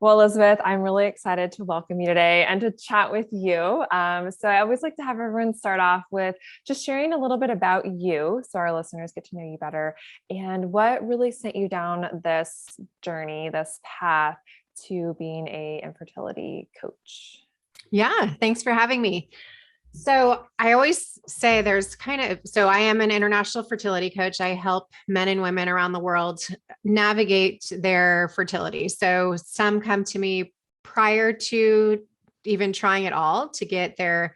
Well, Elizabeth, I'm really excited to welcome you today and to chat with you. So, I always like to have everyone start off with just sharing a little bit about you so our listeners get to know you better and what really sent you down this journey, this path to being a infertility coach. Yeah, thanks for having me. So I always say so I am an international fertility coach. I help men and women around the world navigate their fertility. So some come to me prior to even trying it all to get their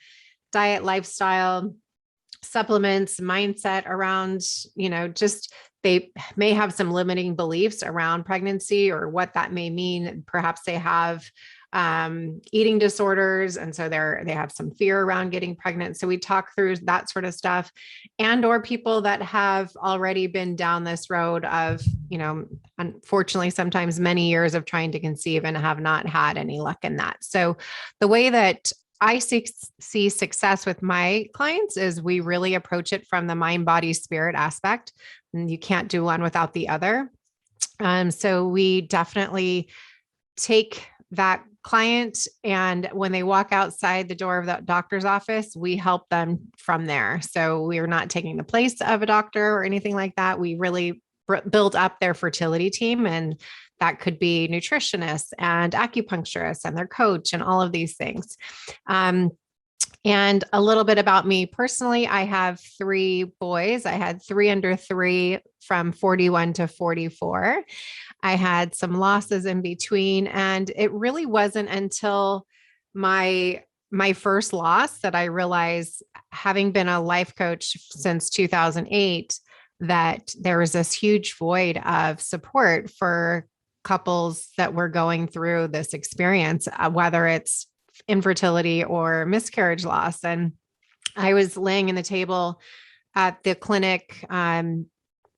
diet, lifestyle, supplements, mindset around, just they may have some limiting beliefs around pregnancy or what that may mean. Perhaps they have eating disorders. And so they have some fear around getting pregnant. So we talk through that sort of stuff, and, or people that have already been down this road of, unfortunately, sometimes many years of trying to conceive and have not had any luck in that. So the way that I see success with my clients is we really approach it from the mind, body, spirit aspect. And you can't do one without the other. So we definitely take that client, and when they walk outside the door of the doctor's office, we help them from there. So we are not taking the place of a doctor or anything like that. We really build up their fertility team, and that could be nutritionists and acupuncturists and their coach and all of these things. Um, and a little bit about me personally, I have three boys. I had three under three from 41 to 44. I had some losses in between, and it really wasn't until my first loss that I realized, having been a life coach since 2008, that there was this huge void of support for couples that were going through this experience, whether it's infertility or miscarriage loss. And I was laying in the table at the clinic,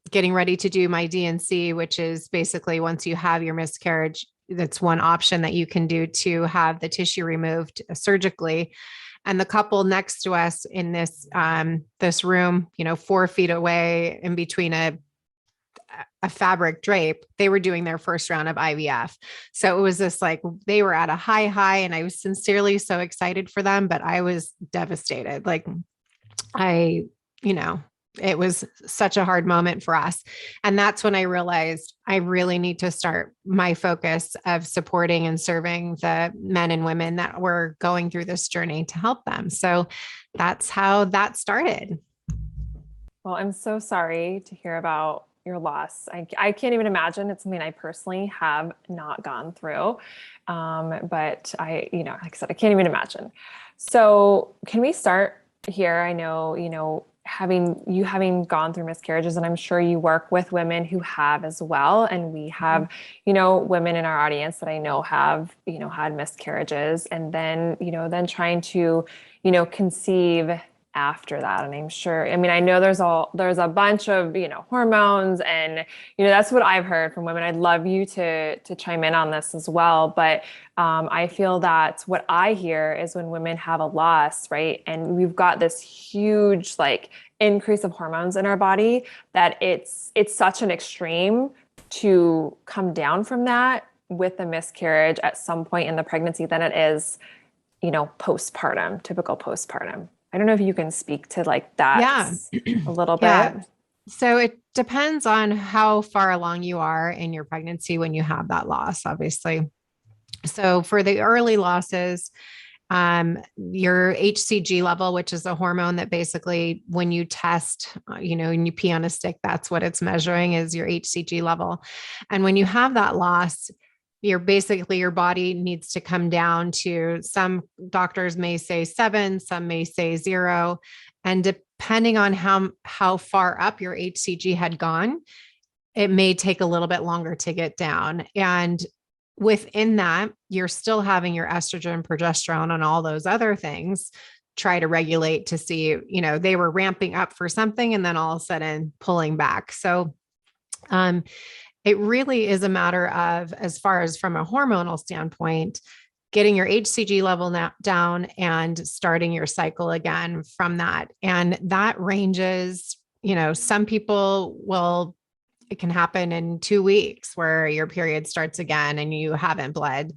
getting ready to do my DNC, which is basically once you have your miscarriage, that's one option that you can do to have the tissue removed surgically. And the couple next to us in this room, 4 feet away in between a fabric drape, they were doing their first round of IVF. So it was this, like, they were at a high, and I was sincerely so excited for them, but I was devastated. Like, I, you know, it was such a hard moment for us. And that's when I realized I really need to start my focus of supporting and serving the men and women that were going through this journey to help them. So that's how that started. Well, I'm so sorry to hear about your loss. I can't even imagine. It's something I personally have not gone through. But like I said, I can't even imagine. So can we start here? I know, having gone through miscarriages, and I'm sure you work with women who have as well. And we have, women in our audience that I know have, had miscarriages, and then trying to, conceive after that. And I'm sure, I know there's a bunch of, hormones, and, that's what I've heard from women. I'd love you to chime in on this as well. But I feel that what I hear is when women have a loss, right? And we've got this huge, like, increase of hormones in our body, that it's such an extreme to come down from that with a miscarriage at some point in the pregnancy than it is, postpartum, typical postpartum. I don't know if you can speak to, like, that Yeah. a little bit. Yeah. So it depends on how far along you are in your pregnancy when you have that loss, obviously. So for the early losses, your HCG level, which is a hormone that basically when you test, and you pee on a stick, that's what it's measuring, is your HCG level. And when you have that loss, your body needs to come down to, some doctors may say 7, some may say 0. And depending on how far up your HCG had gone, it may take a little bit longer to get down. And within that, you're still having your estrogen, progesterone, and all those other things try to regulate to see, they were ramping up for something and then all of a sudden pulling back. So, it really is a matter of, as far as from a hormonal standpoint, getting your HCG level down and starting your cycle again from that. And that ranges, some people will it can happen in 2 weeks where your period starts again and you haven't bled.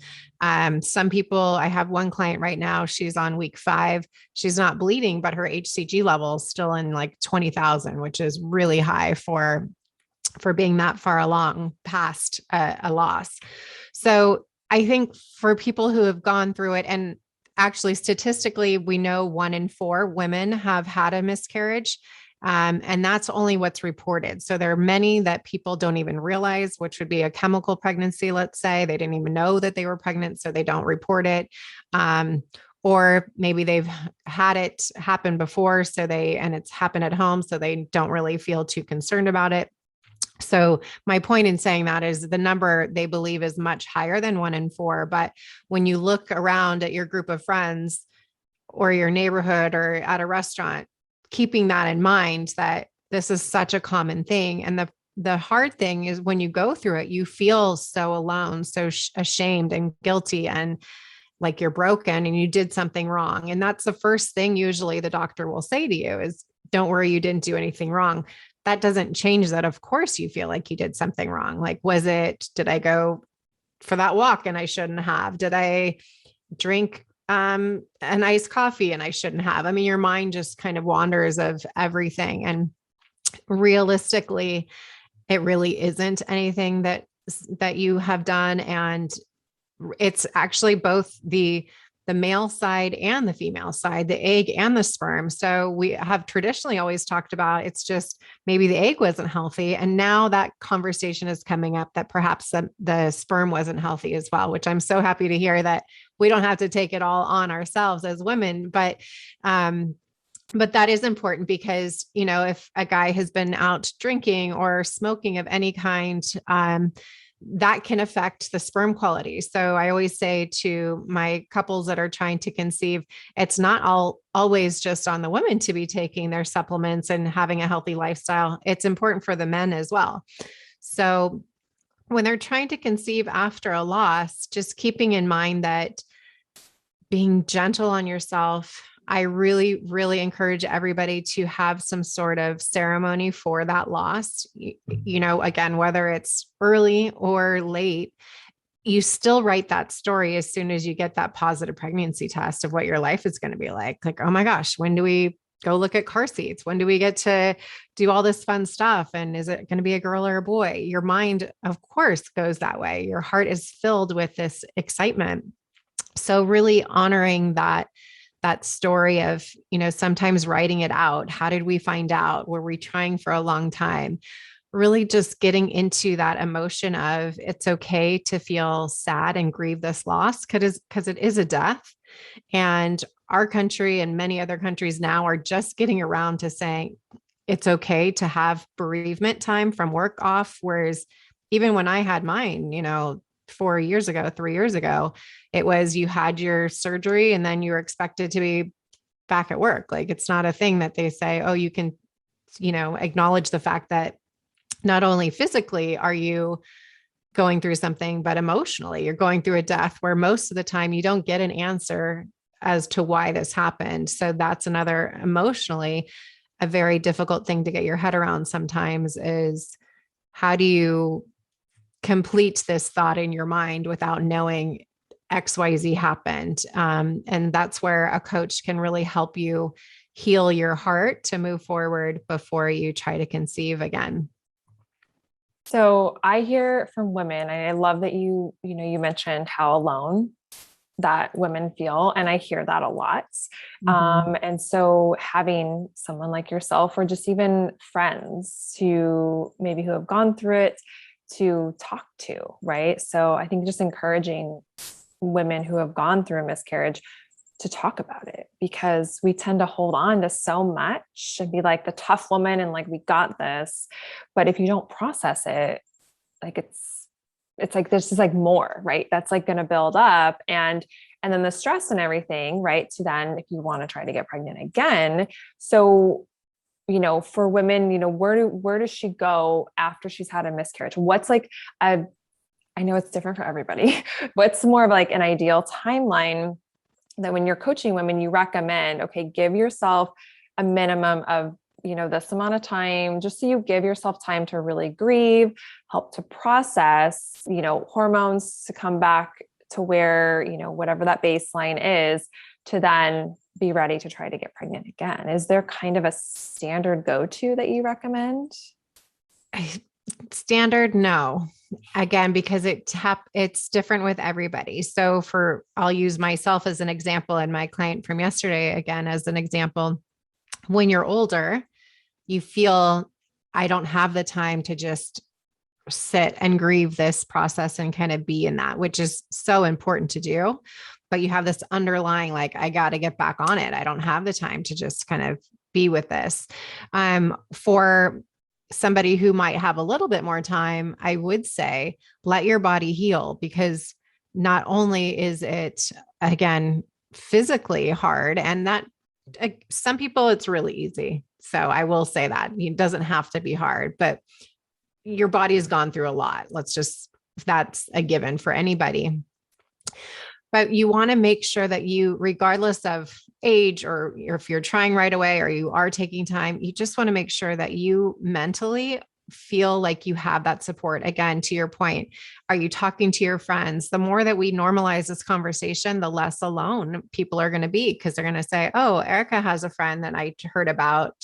Some people, I have one client right now, she's on week 5. She's not bleeding, but her HCG level is still in like 20,000, which is really high for being that far along past a loss. So I think for people who have gone through it, and actually statistically, we know 1 in 4 women have had a miscarriage. And that's only what's reported. So there are many that people don't even realize, which would be a chemical pregnancy. Let's say they didn't even know that they were pregnant, so they don't report it. Or maybe they've had it happen before, and it's happened at home, so they don't really feel too concerned about it. So my point in saying that is the number they believe is much higher than 1 in 4. But when you look around at your group of friends or your neighborhood or at a restaurant, keeping that in mind, that this is such a common thing. And the hard thing is when you go through it, you feel so alone, so ashamed and guilty, and like you're broken and you did something wrong. And that's the first thing usually the doctor will say to you is, don't worry, you didn't do anything wrong. That doesn't change that. Of course you feel like you did something wrong. Like, did I go for that walk and I shouldn't have? Did I drink an iced coffee and I shouldn't have? I mean, your mind just kind of wanders of everything. And realistically, it really isn't anything that you have done. And it's actually both the male side and the female side, the egg and the sperm. So we have traditionally always talked about, it's just maybe the egg wasn't healthy. And now that conversation is coming up that perhaps the sperm wasn't healthy as well, which I'm so happy to hear that we don't have to take it all on ourselves as women. But that is important because, if a guy has been out drinking or smoking of any kind, that can affect the sperm quality. So I always say to my couples that are trying to conceive, it's not always just on the women to be taking their supplements and having a healthy lifestyle. It's important for the men as well. So when they're trying to conceive after a loss, just keeping in mind that being gentle on yourself, I really, really encourage everybody to have some sort of ceremony for that loss. Again, whether it's early or late, you still write that story as soon as you get that positive pregnancy test of what your life is going to be like. Like, oh my gosh, when do we go look at car seats? When do we get to do all this fun stuff? And is it going to be a girl or a boy? Your mind, of course, goes that way. Your heart is filled with this excitement. So really honoring that story of, sometimes writing it out. How did we find out? Were we trying for a long time? Really just getting into that emotion of it's okay to feel sad and grieve this loss because it is a death. And our country and many other countries now are just getting around to saying it's okay to have bereavement time from work off. Whereas even when I had mine, 3 years ago, it was you had your surgery and then you were expected to be back at work. Like it's not a thing that they say, oh, you can, acknowledge the fact that not only physically are you going through something, but emotionally you're going through a death where most of the time you don't get an answer as to why this happened. So that's another emotionally a very difficult thing to get your head around sometimes is how do you complete this thought in your mind without knowing XYZ happened. And that's where a coach can really help you heal your heart to move forward before you try to conceive again. So I hear from women, and I love that you mentioned how alone that women feel. And I hear that a lot. Mm-hmm. And so having someone like yourself, or just even friends who have gone through it, to talk to, right? So I think just encouraging women who have gone through a miscarriage to talk about it, because we tend to hold on to so much and be like the tough woman and like, we got this. But if you don't process it, like it's like, there's just like more, right? That's like going to build up and then the stress and everything, right? To then, if you want to try to get pregnant again. So for women, where does she go after she's had a miscarriage? What's like I know it's different for everybody. What's more of like an ideal timeline that when you're coaching women, you recommend, okay, give yourself a minimum of this amount of time, just so you give yourself time to really grieve, help to process, hormones to come back to where, whatever that baseline is, to then be ready to try to get pregnant again. Is there kind of a standard go-to that you recommend? Standard, no. Again, because it's different with everybody. So I'll use myself as an example and my client from yesterday, again, as an example. When you're older, you feel, I don't have the time to just sit and grieve this process and kind of be in that, which is so important to do. But you have this underlying, like, I got to get back on it. I don't have the time to just kind of be with this. For somebody who might have a little bit more time, I would say, let your body heal, because not only is it, again, physically hard, and that some people, it's really easy. So I will say that it doesn't have to be hard, but your body has gone through a lot. That's a given for anybody. But you want to make sure that you, regardless of age, or if you're trying right away or you are taking time, you just want to make sure that you mentally feel like you have that support. Again, to your point, are you talking to your friends? The more that we normalize this conversation, the less alone people are going to be, because they're going to say, oh, Erica has a friend that I heard about,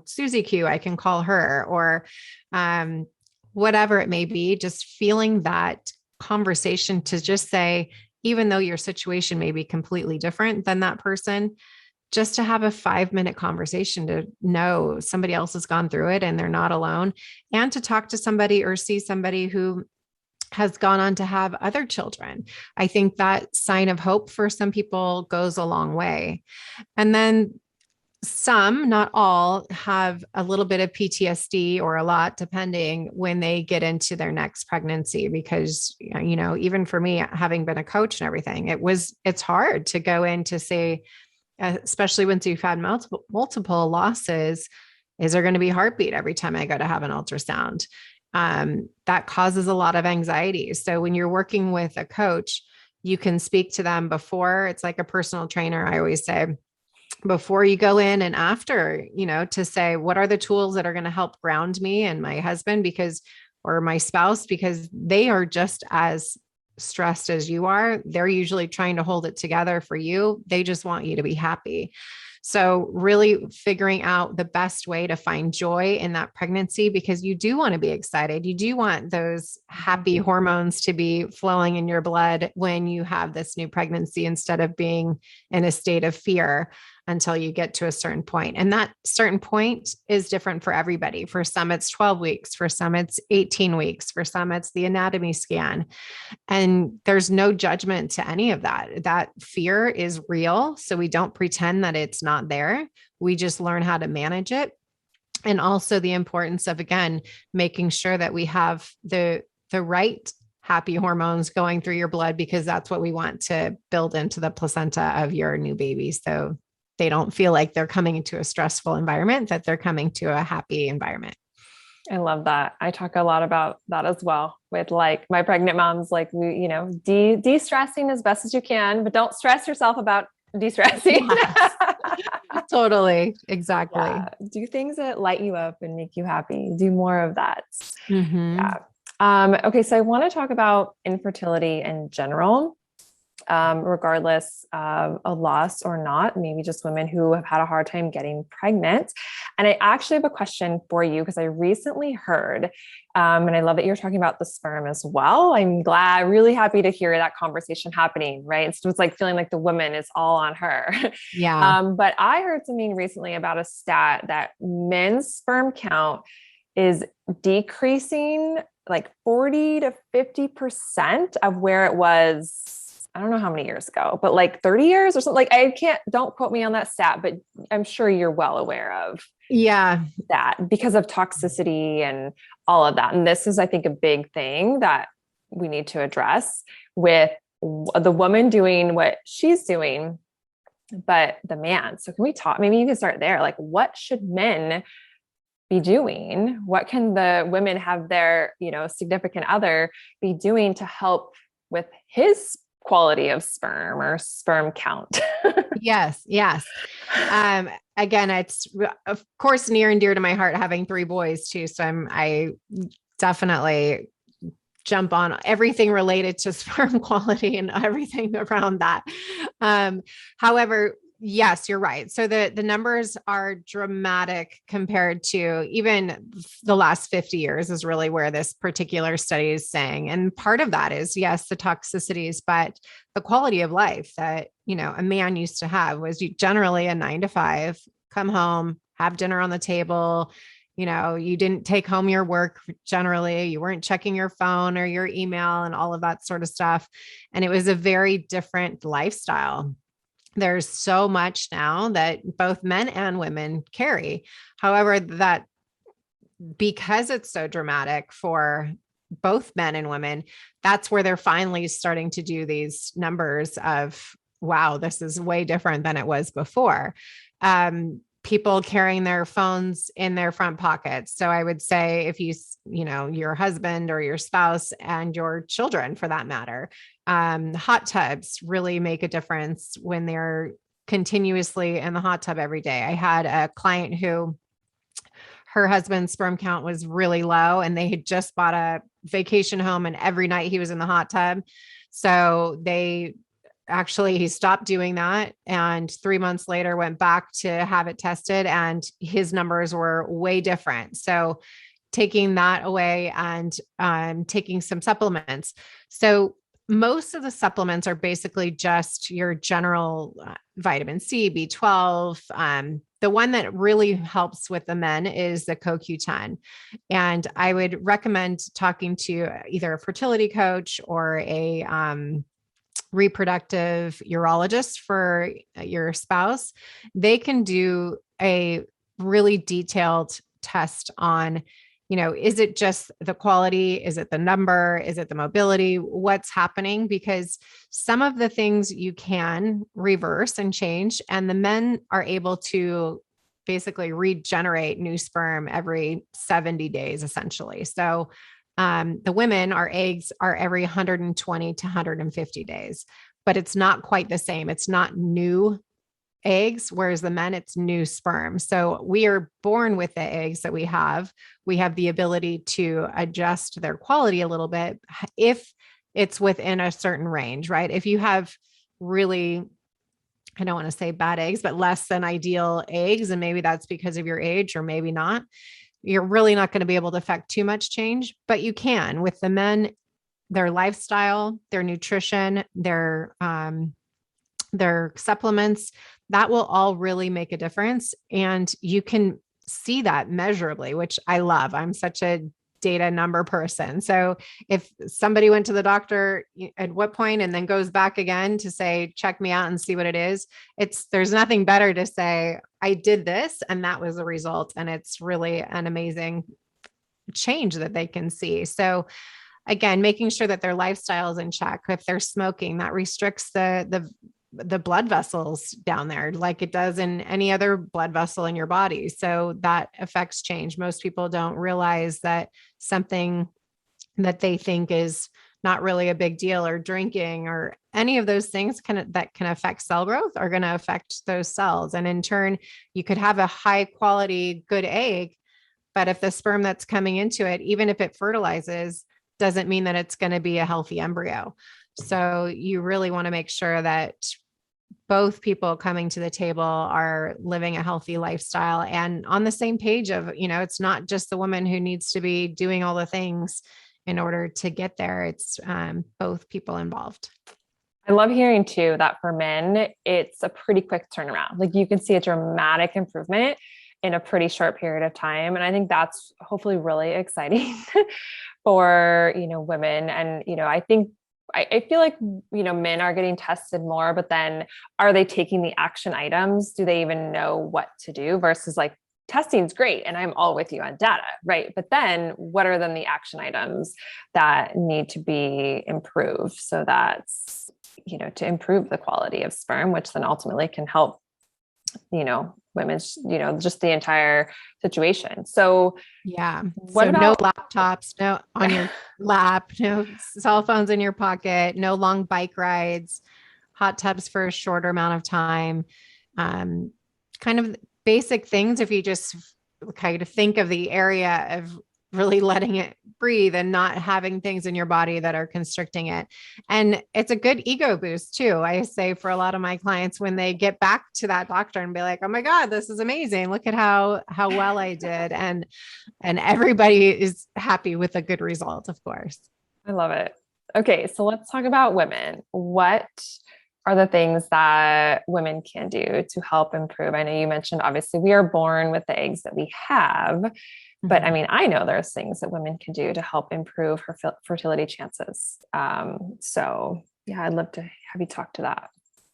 Susie Q, I can call her, or whatever it may be. Just feeling that conversation to just say, even though your situation may be completely different than that person, just to have a 5-minute conversation to know somebody else has gone through it and they're not alone, and to talk to somebody or see somebody who has gone on to have other children. I think that sign of hope for some people goes a long way. And then some, not all, have a little bit of PTSD, or a lot, depending, when they get into their next pregnancy, because, even for me, having been a coach and everything, it's hard to go in to say, especially once you've had multiple losses, is there going to be heartbeat every time I go to have an ultrasound? That causes a lot of anxiety. So when you're working with a coach, you can speak to them before. It's like a personal trainer. I always say, before you go in and after, to say, what are the tools that are going to help ground me and my husband, or my spouse, because they are just as stressed as you are. They're usually trying to hold it together for you. They just want you to be happy. So really figuring out the best way to find joy in that pregnancy, because you do want to be excited. You do want those happy hormones to be flowing in your blood when you have this new pregnancy, instead of being in a state of fear until you get to a certain point. And that certain point is different for everybody. For some, it's 12 weeks. For some, it's 18 weeks. For some, it's the anatomy scan. And there's no judgment to any of that. That fear is real. So we don't pretend that it's not there. We just learn how to manage it. And also the importance of, again, making sure that we have the right happy hormones going through your blood, because that's what we want to build into the placenta of your new baby. So they don't feel like they're coming into a stressful environment, that they're coming to a happy environment. I love that. I talk a lot about that as well with like my pregnant moms, like we, de-stressing as best as you can, but don't stress yourself about de-stressing. Yes. Totally. Exactly. Yeah. Do things that light you up and make you happy. Do more of that. Mm-hmm. Yeah. Okay. So I want to talk about infertility in general. Regardless of a loss or not, maybe just women who have had a hard time getting pregnant. And I actually have a question for you, because I recently heard, and I love that you're talking about the sperm as well. I'm really happy to hear that conversation happening, right? It's like feeling like the woman is all on her. Yeah. But I heard something recently about a stat that men's sperm count is decreasing like 40 to 50% of where it was. I don't know how many years ago, but like 30 years or something. Like don't quote me on that stat, but I'm sure you're well aware of that, because of toxicity and all of that. And this is, I think, a big thing that we need to address with the woman doing what she's doing, but the man. So can we talk, maybe you can start there. Like, what should men be doing? What can the women have their, significant other be doing to help with his quality of sperm or sperm count. Yes. Yes. Again, it's of course near and dear to my heart having 3 boys too. So I definitely jump on everything related to sperm quality and everything around that. However, yes, you're right. So the numbers are dramatic compared to even the last 50 years is really where this particular study is saying. And part of that is, yes, the toxicities, but the quality of life that, a man used to have was generally a 9 to 5, come home, have dinner on the table. You didn't take home your work generally, you weren't checking your phone or your email and all of that sort of stuff. And it was a very different lifestyle. There's so much now that both men and women carry. However, that because it's so dramatic for both men and women, that's where they're finally starting to do these numbers of, wow, this is way different than it was before. People carrying their phones in their front pockets. So I would say if your husband or your spouse and your children for that matter, hot tubs really make a difference when they're continuously in the hot tub every day. I had a client who her husband's sperm count was really low and they had just bought a vacation home and every night he was in the hot tub. So he stopped doing that. And 3 months later went back to have it tested and his numbers were way different. So taking that away and taking some supplements. So most of the supplements are basically just your general vitamin C, B12. The one that really helps with the men is the CoQ10. And I would recommend talking to either a fertility coach or a reproductive urologist for your spouse. They can do a really detailed test on, is it just the quality? Is it the number? Is it the mobility? What's happening? Because some of the things you can reverse and change, and the men are able to basically regenerate new sperm every 70 days, essentially. So the women, our eggs are every 120 to 150 days, but it's not quite the same. It's not new eggs, whereas the men, it's new sperm. So we are born with the eggs that we have. We have the ability to adjust their quality a little bit if it's within a certain range, right? If you have really, I don't want to say bad eggs, but less than ideal eggs, and maybe that's because of your age or maybe not, you're really not going to be able to affect too much change, but you can with the men, their lifestyle, their nutrition, their supplements, that will all really make a difference. And you can see that measurably, which I love. I'm such a data number person. So if somebody went to the doctor at what point and then goes back again to say, check me out and see what it is, there's nothing better to say, I did this and that was the result. And it's really an amazing change that they can see. So again, making sure that their lifestyle is in check. If they're smoking, that restricts the blood vessels down there like it does in any other blood vessel in your body. So that affects change. Most people don't realize that something that they think is not really a big deal, or drinking or any of those things that can affect cell growth are going to affect those cells. And in turn, you could have a high quality, good egg, but if the sperm that's coming into it, even if it fertilizes, doesn't mean that it's going to be a healthy embryo. So you really want to make sure that both people coming to the table are living a healthy lifestyle and on the same page of, it's not just the woman who needs to be doing all the things in order to get there. It's both people involved. I love hearing too that for men, it's a pretty quick turnaround. Like you can see a dramatic improvement in a pretty short period of time. And I think that's hopefully really exciting for, women. And, I feel like, men are getting tested more, but then are they taking the action items? Do they even know what to do versus like testing is great. And I'm all with you on data, right? But then what are then the action items that need to be improved? So that's, to improve the quality of sperm, which then ultimately can help women's, just the entire situation. So Yeah. what So no about, laptops, no on your lap, no cell phones in your pocket, no long bike rides, hot tubs for a shorter amount of time. Um, kind of basic things. If you just kind of think of the area of really letting it breathe and not having things in your body that are constricting it. And it's a good ego boost too. I say for a lot of my clients when they get back to that doctor and be like, "Oh my God, this is amazing. Look at how well I did." And everybody is happy with a good result, of course. I love it. Okay. So let's talk about women. What are the things that women can do to help improve? I know you mentioned, obviously, we are born with the eggs that we have, but I Mhm. mean, I know there's things that women can do to help improve her fertility chances. So yeah, I'd love to have you talk to that.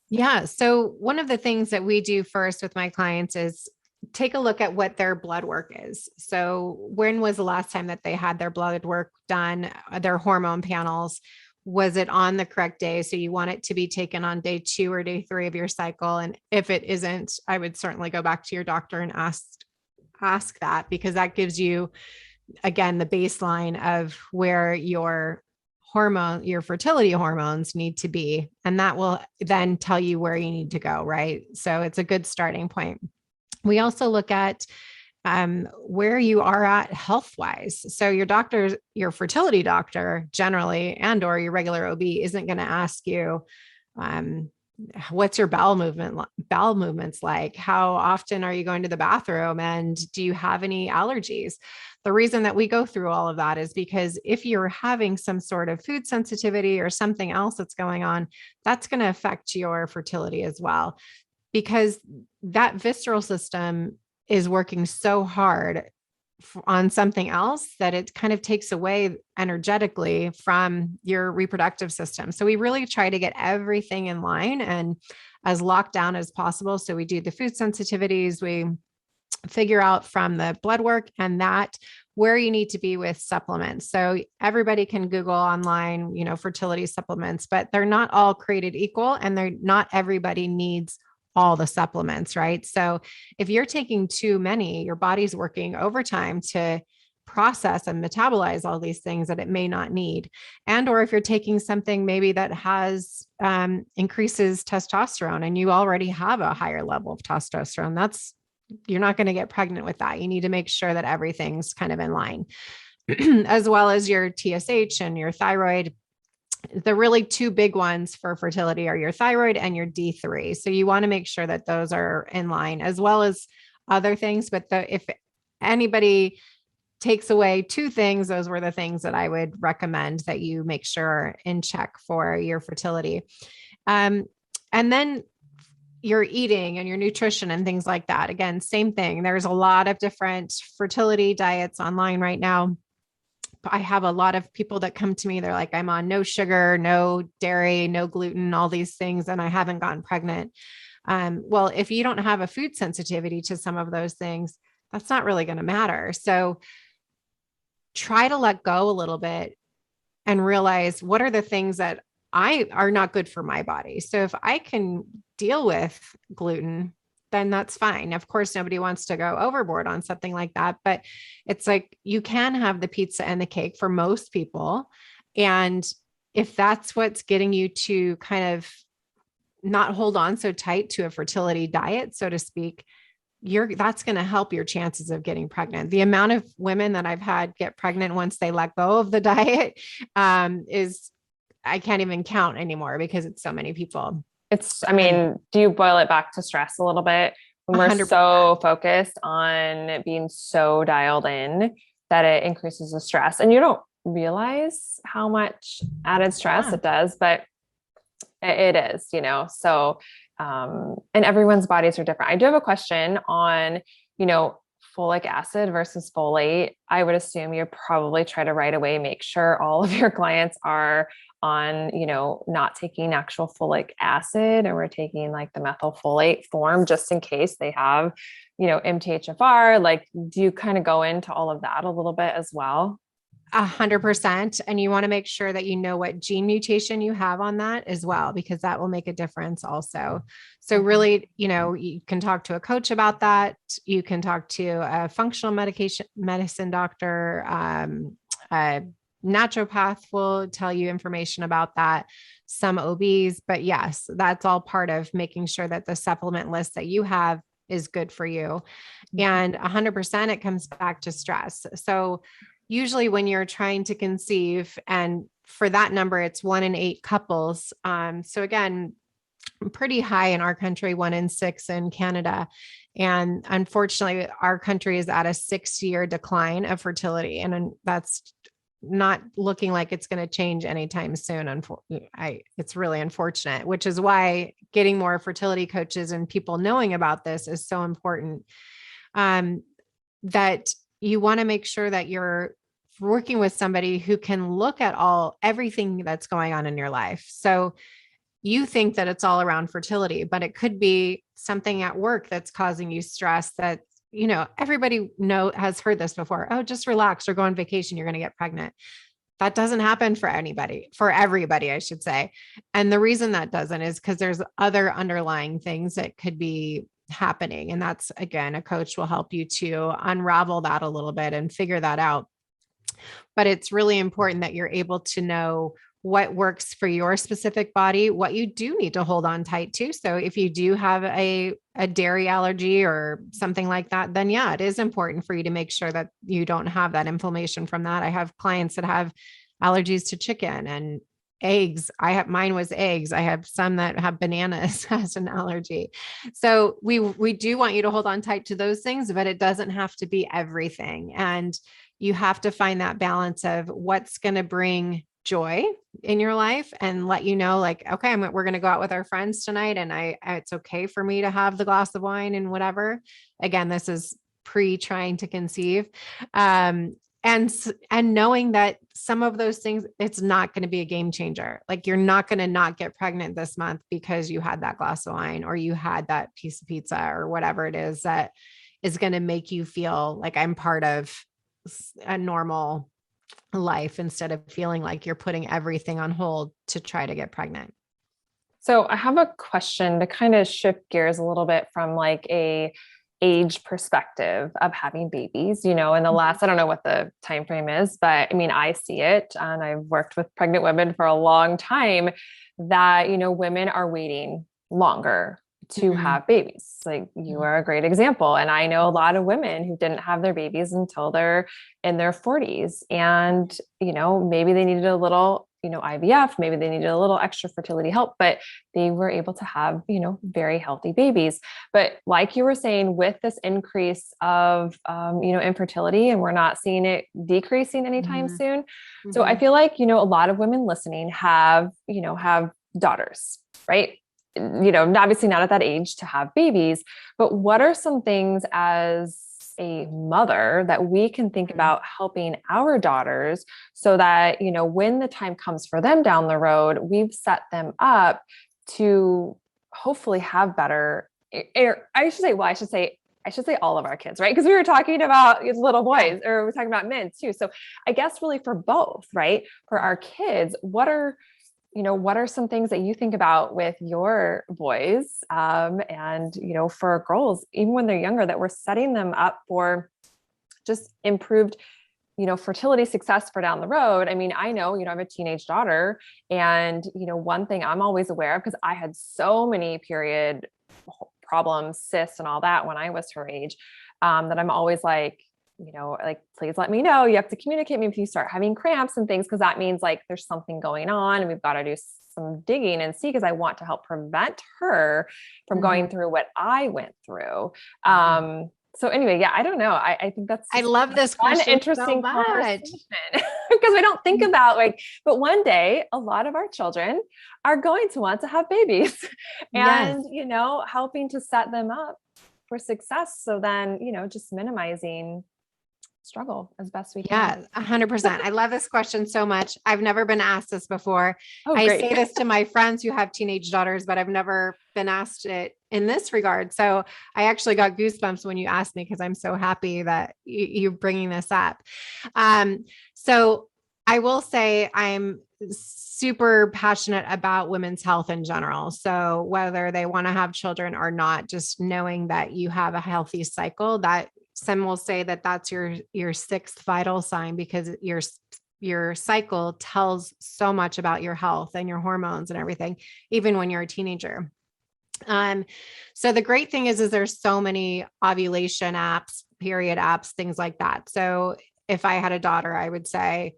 Yeah. So one of the things that we do first with my clients is take a look at what their blood work is. So when was the last time that they had their blood work done, their hormone panels? Was it on the correct day? So you want it to be taken on day 2 or day 3 of your cycle. And if it isn't, I would certainly go back to your doctor and ask that, because that gives you, again, the baseline of where your fertility hormones need to be. And that will then tell you where you need to go. Right. So it's a good starting point. We also look at where you are at health wise. So your fertility doctor generally, and or your regular OB isn't going to ask you, um, what's your bowel movements like? How often are you going to the bathroom? And do you have any allergies? The reason that we go through all of that is because if you're having some sort of food sensitivity or something else that's going on, that's going to affect your fertility as well, because that visceral system is working so hard on something else that it kind of takes away energetically from your reproductive system. So we really try to get everything in line and as locked down as possible. So we do the food sensitivities, we figure out from the blood work and that where you need to be with supplements. So everybody can Google online, fertility supplements, but they're not all created equal and they're not everybody needs all the supplements, right? So if you're taking too many, your body's working overtime to process and metabolize all these things that it may not need. And or if you're taking something maybe that has increases testosterone and you already have a higher level of testosterone, you're not going to get pregnant with that. You need to make sure that everything's kind of in line, as well as your TSH and your thyroid. The really two big ones for fertility are your thyroid and your D3. So you want to make sure that those are in line, as well as other things. But if anybody takes away two things, those were the things that I would recommend that you make sure in check for your fertility. And then your eating and your nutrition and things like that. Again, same thing. There's a lot of different fertility diets online right now. I have a lot of people that come to me. They're like, I'm on no sugar, no dairy, no gluten, all these things, and I haven't gotten pregnant. Well, if you don't have a food sensitivity to some of those things, that's not really going to matter. So try to let go a little bit and realize what are the things that are not good for my body. So if I can deal with gluten, then that's fine. Of course, nobody wants to go overboard on something like that, but it's like you can have the pizza and the cake for most people. And if that's what's getting you to kind of not hold on so tight to a fertility diet, so to speak, that's going to help your chances of getting pregnant. The amount of women that I've had get pregnant once they let go of the diet is I can't even count anymore because it's so many people. I mean, do you boil it back to stress a little bit when we're 100%. so focused on being so dialed in that it increases the stress and you don't realize how much added stress it does, but it is, so, and everyone's bodies are different. I do have a question on, folic acid versus folate. I would assume you probably try to right away make sure all of your clients are on, not taking actual folic acid, and we're taking like the methylfolate form just in case they have, MTHFR. Like, do you kind of go into all of that a little bit as well? 100%. And you want to make sure that you know what gene mutation you have on that as well, because that will make a difference also. So really, you can talk to a coach about that. You can talk to a functional medicine doctor. A naturopath will tell you information about that. Some OBs, but yes, that's all part of making sure that the supplement list that you have is good for you. And 100% it comes back to stress. So usually when you're trying to conceive, and for that number, it's 1 in 8 couples. So again, pretty high in our country, 1 in 6 in Canada. And unfortunately, our country is at a 6-year decline of fertility. And that's not looking like it's going to change anytime soon. It's really unfortunate, which is why getting more fertility coaches and people knowing about this is so important. That you want to make sure that you're working with somebody who can look at everything that's going on in your life. So you think that it's all around fertility, but it could be something at work that's causing you stress that, everybody has heard this before. Oh, just relax or go on vacation. You're going to get pregnant. That doesn't happen for everybody, I should say. And the reason that doesn't is because there's other underlying things that could be happening. And that's, again, a coach will help you to unravel that a little bit and figure that out. But it's really important that you're able to know what works for your specific body, what you do need to hold on tight to. So if you do have a dairy allergy or something like that, then yeah, it is important for you to make sure that you don't have that inflammation from that. I have clients that have allergies to chicken and eggs. Mine was eggs. I have some that have bananas as an allergy. So we do want you to hold on tight to those things, but it doesn't have to be everything. And you have to find that balance of what's going to bring joy in your life and let you know, like, okay, we're going to go out with our friends tonight. And it's okay for me to have the glass of wine and whatever. Again, this is trying to conceive. And knowing that some of those things, it's not going to be a game changer. Like you're not going to not get pregnant this month because you had that glass of wine or you had that piece of pizza or whatever it is that is going to make you feel like I'm part of a normal life instead of feeling like you're putting everything on hold to try to get pregnant. So I have a question to kind of shift gears a little bit from like a age perspective of having babies, in the last, I don't know what the time frame is, but I mean, I see it and I've worked with pregnant women for a long time that, women are waiting longer to have babies. Like you are a great example. And I know a lot of women who didn't have their babies until they're in their 40s and, maybe they needed a little, IVF, maybe they needed a little extra fertility help, but they were able to have, very healthy babies. But like you were saying, with this increase of, infertility, and we're not seeing it decreasing anytime soon. So I feel like, a lot of women listening have daughters, right? Obviously not at that age to have babies, but what are some things as a mother that we can think about helping our daughters so that, when the time comes for them down the road, we've set them up to hopefully have better, I should say all of our kids, right? Because we were talking about little boys or we're talking about men too. So I guess really for both, right? For our kids, what are some things that you think about with your boys, and, for girls, even when they're younger, that we're setting them up for just improved, fertility success for down the road? I mean, I know, I have a teenage daughter and, one thing I'm always aware of, because I had so many period problems, cysts and all that when I was her age, that I'm always like, please let me know. You have to communicate me if you start having cramps and things, because that means like there's something going on and we've got to do some digging and see, because I want to help prevent her from going through what I went through. So anyway, yeah, I don't know. I think I love this question. Interesting conversation because we don't think about but one day a lot of our children are going to want to have babies and, helping to set them up for success. So then, just minimizing struggle as best we Yeah, can. 100%. I love this question so much. I've never been asked this before. Oh, I great. say this to my friends who have teenage daughters, but I've never been asked it in this regard. So I actually got goosebumps when you asked me, because I'm so happy that you're bringing this up. So I will say I'm super passionate about women's health in general. So whether they want to have children or not, just knowing that you have a healthy cycle, that some will say that that's your sixth vital sign, because your cycle tells so much about your health and your hormones and everything, even when you're a teenager. So the great thing is there's so many ovulation apps, period apps, things like that. So if I had a daughter, I would say,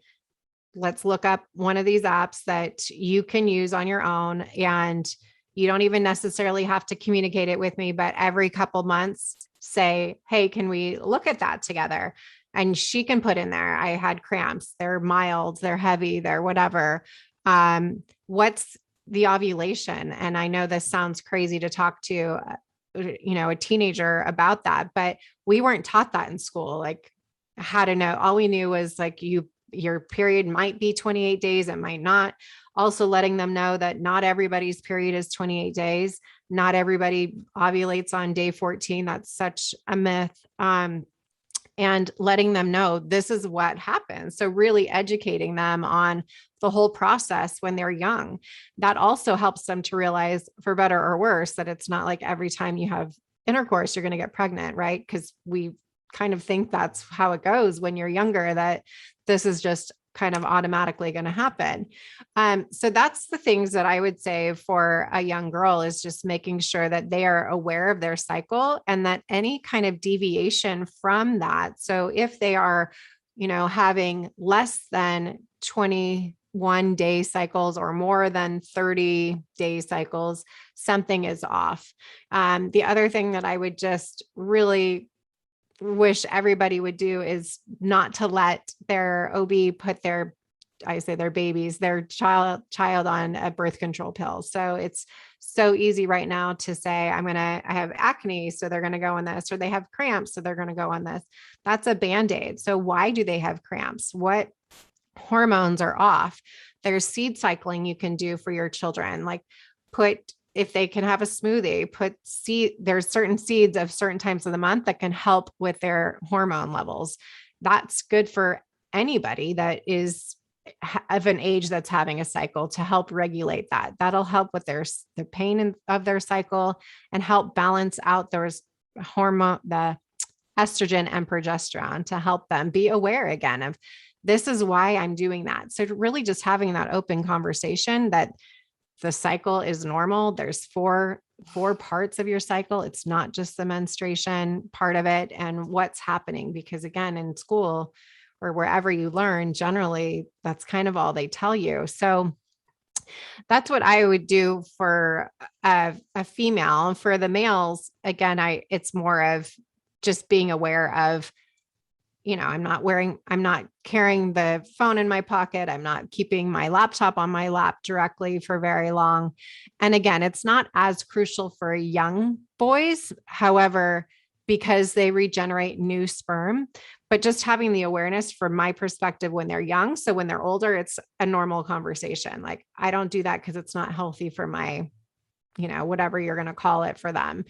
let's look up one of these apps that you can use on your own. And you don't even necessarily have to communicate it with me, but every couple months say, hey, can we look at that together? And she can put in there, I had cramps, they're mild, they're heavy, they're whatever. What's the ovulation? And I know this sounds crazy to talk to, a teenager about that, but we weren't taught that in school. Like, how to know. All we knew was like your period might be 28 days. It might not. Also letting them know that not everybody's period is 28 days. Not everybody ovulates on day 14. That's such a myth. And letting them know this is what happens. So really educating them on the whole process when they're young. That also helps them to realize, for better or worse, that it's not like every time you have intercourse, you're going to get pregnant, right? Because we kind of think that's how it goes when you're younger, that this is just kind of automatically going to happen. So that's the things that I would say for a young girl, is just making sure that they are aware of their cycle, and that any kind of deviation from that. So if they are, having less than 21-day cycles or more than 30-day cycles, something is off. The other thing that I would just really wish everybody would do is not to let their OB put their babies, their child on a birth control pill. So it's so easy right now to say, I have acne, so they're going to go on this, or they have cramps, so they're going to go on this. That's a Band-Aid. So why do they have cramps? What hormones are off? There's seed cycling you can do for your children. Like, if they can have a smoothie, there's certain seeds of certain times of the month that can help with their hormone levels. That's good for anybody that is of an age that's having a cycle, to help regulate that. That'll help with the pain of their cycle, and help balance out those the estrogen and progesterone, to help them be aware again of, this is why I'm doing that. So really just having that open conversation that the cycle is normal. There's four parts of your cycle. It's not just the menstruation part of it and what's happening, because again, in school or wherever you learn, generally that's kind of all they tell you. So that's what I would do for a female. For the males, again, it's more of just being aware of, I'm not carrying the phone in my pocket. I'm not keeping my laptop on my lap directly for very long. And again, it's not as crucial for young boys. However, because they regenerate new sperm, but just having the awareness from my perspective when they're young. So when they're older, it's a normal conversation. Like, I don't do that because it's not healthy for my, whatever you're going to call it for them.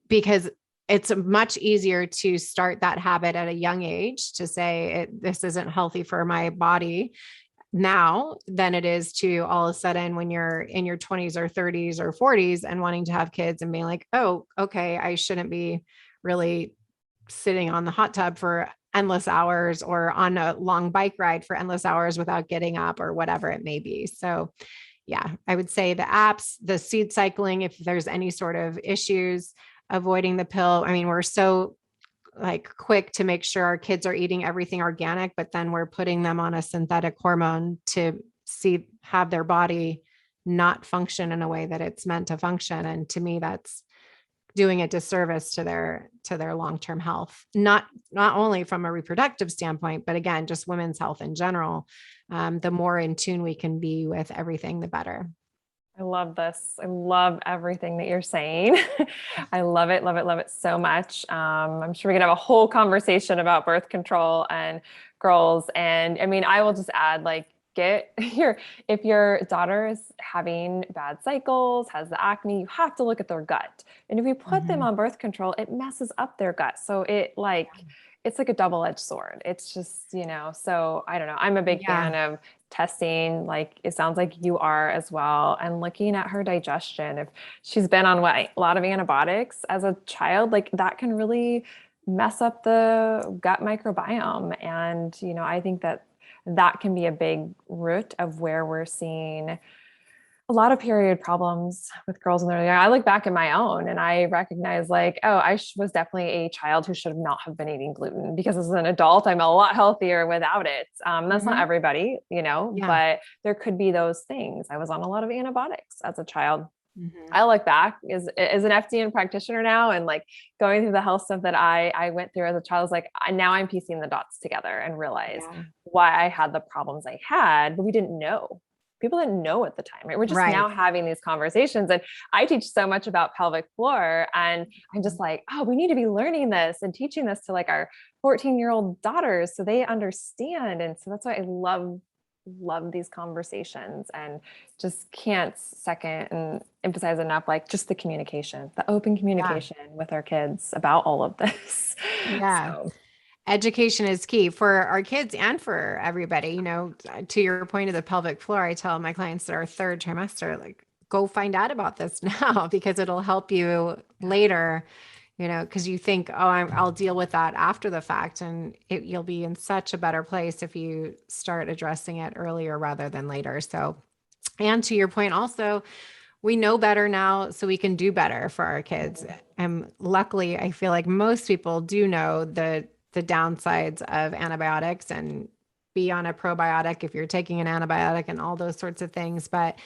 Because it's much easier to start that habit at a young age, to say this isn't healthy for my body now, than it is to all of a sudden when you're in your 20s or 30s or 40s and wanting to have kids and being like, oh, okay, I shouldn't be really sitting on the hot tub for endless hours, or on a long bike ride for endless hours without getting up, or whatever it may be. So yeah, I would say the apps, the seed cycling, if there's any sort of issues, avoiding the pill. I mean, we're so quick to make sure our kids are eating everything organic, but then we're putting them on a synthetic hormone to have their body not function in a way that it's meant to function. And to me, that's doing a disservice to their long-term health, not only from a reproductive standpoint, but again, just women's health in general. The more in tune we can be with everything, the better. I love this. I love everything that you're saying. I love it, love it, love it so much. I'm sure we can have a whole conversation about birth control and girls. And I mean, I will just add, like, get your, if your daughter is having bad cycles, has the acne, you have to look at their gut. And if you put them Mhm. on birth control, it messes up their gut. So it's like a double-edged sword. It's just, so I don't know. I'm a big Yeah. fan of testing, like it sounds like you are as well, and looking at her digestion. If she's been on a lot of antibiotics as a child, like that can really mess up the gut microbiome. And, I think that can be a big root of where we're seeing a lot of period problems with girls when they're young. I look back at my own and I recognize, like, oh, was definitely a child who should not have been eating gluten, because as an adult, I'm a lot healthier without it. That's not Mhm. everybody, Yeah. but there could be those things. I was on a lot of antibiotics as a child. Mhm. I look back as an FDN practitioner now, and like going through the health stuff that I went through as a child, is like, now I'm piecing the dots together and realize Yeah. why I had the problems I had, but we didn't know. People didn't know at the time, right? We're just Right. now having these conversations. And I teach so much about pelvic floor, and I'm just like, oh, we need to be learning this and teaching this to like our 14-year-old daughters so they understand. And so that's why I love these conversations, and just can't second and emphasize enough, like just the communication, the open Yeah. communication with our kids about all of this. Yeah. So Education is key for our kids and for everybody. To your point of the pelvic floor, I tell my clients that our third trimester, like, go find out about this now because it'll help you later, because you think, oh, I'll deal with that after the fact. And you'll be in such a better place if you start addressing it earlier rather than later. So, and to your point also, we know better now, so we can do better for our kids. And luckily, I feel like most people do know the downsides of antibiotics and be on a probiotic if you're taking an antibiotic and all those sorts of things. But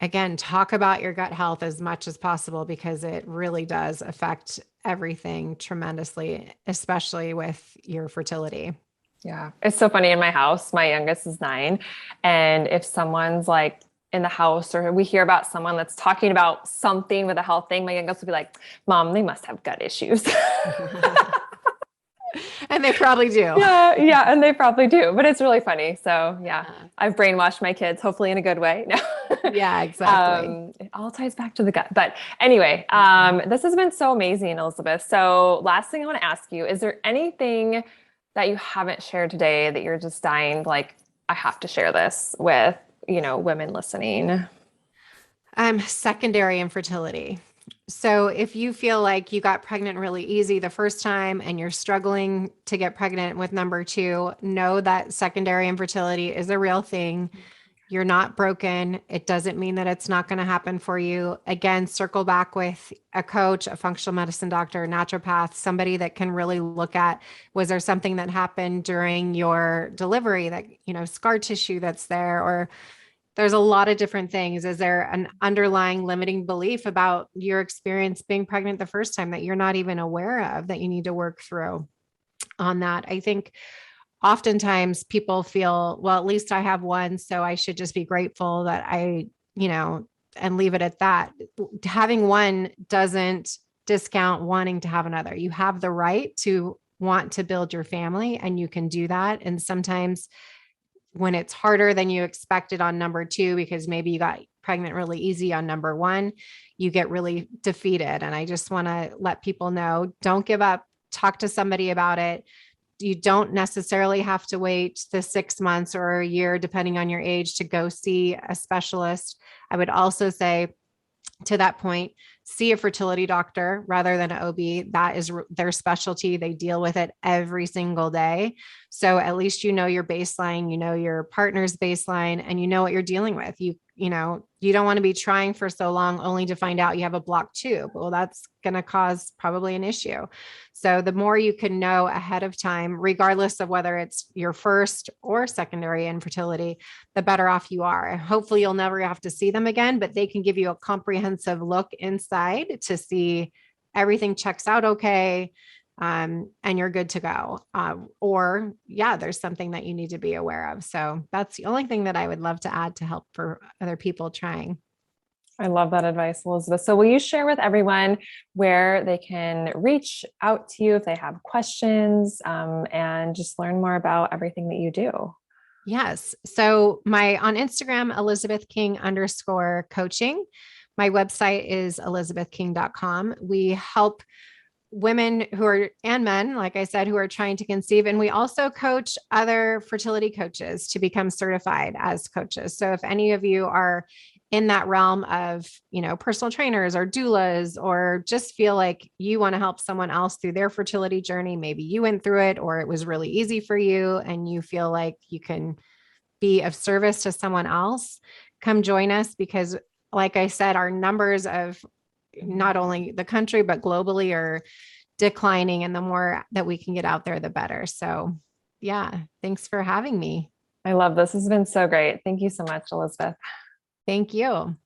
again, talk about your gut health as much as possible because it really does affect everything tremendously, especially with your fertility. yeah, it's so funny. In my house, my youngest is 9. And if someone's like in the house, or we hear about someone that's talking about something with a health thing, my youngest will be like, Mom, they must have gut issues. And they probably do. Yeah, yeah, and they probably do, but it's really funny. So yeah, Yeah, I've brainwashed my kids, hopefully in a good way. No. yeah, exactly. It all ties back to the gut. But anyway, this has been so amazing, Elizabeth. So last thing I want to ask you, is there anything that you haven't shared today that you're just dying, like, I have to share this with, women listening? Secondary infertility. So if you feel like you got pregnant really easy the first time and you're struggling to get pregnant with number two, know that secondary infertility is a real thing. You're not broken. It doesn't mean that it's not going to happen for you. Again, circle back with a coach, a functional medicine doctor, a naturopath, somebody that can really look at, was there something that happened during your delivery that, scar tissue that's there, or there's a lot of different things. Is there an underlying limiting belief about your experience being pregnant the first time that you're not even aware of that you need to work through on that? I think oftentimes people feel, well, at least I have one, so I should just be grateful that and leave it at that. Having one doesn't discount wanting to have another. You have the right to want to build your family, and you can do that. And sometimes when it's harder than you expected on number two, because maybe you got pregnant really easy on number one, you get really defeated. And I just want to let people know, don't give up. Talk to somebody about it. You don't necessarily have to wait the 6 months or a year, depending on your age, to go see a specialist. I would also say, to that point, see a fertility doctor rather than an OB. That is their specialty. They deal with it every single day. So at least your baseline, your partner's baseline, and you know what you're dealing with. You don't want to be trying for so long only to find out you have a blocked tube. Well, that's going to cause probably an issue. So the more you can know ahead of time, regardless of whether it's your first or secondary infertility, the better off you are. Hopefully you'll never have to see them again, but they can give you a comprehensive look inside to see everything checks out okay, and you're good to go. Or yeah, there's something that you need to be aware of. So that's the only thing that I would love to add to help for other people trying. I love that advice, Elizabeth. So, will you share with everyone where they can reach out to you if they have questions and just learn more about everything that you do? Yes. So my on Instagram, Elizabeth King _ coaching. My website is elizabethking.com. We help women who are and men, like I said, who are trying to conceive. And we also coach other fertility coaches to become certified as coaches. So if any of you are in that realm of, personal trainers or doulas, or just feel like you want to help someone else through their fertility journey, maybe you went through it or it was really easy for you and you feel like you can be of service to someone else, come join us because like I said, our numbers of not only the country, but globally are declining. And the more that we can get out there, the better. So yeah, thanks for having me. I love this. This has been so great. Thank you so much, Elizabeth. Thank you.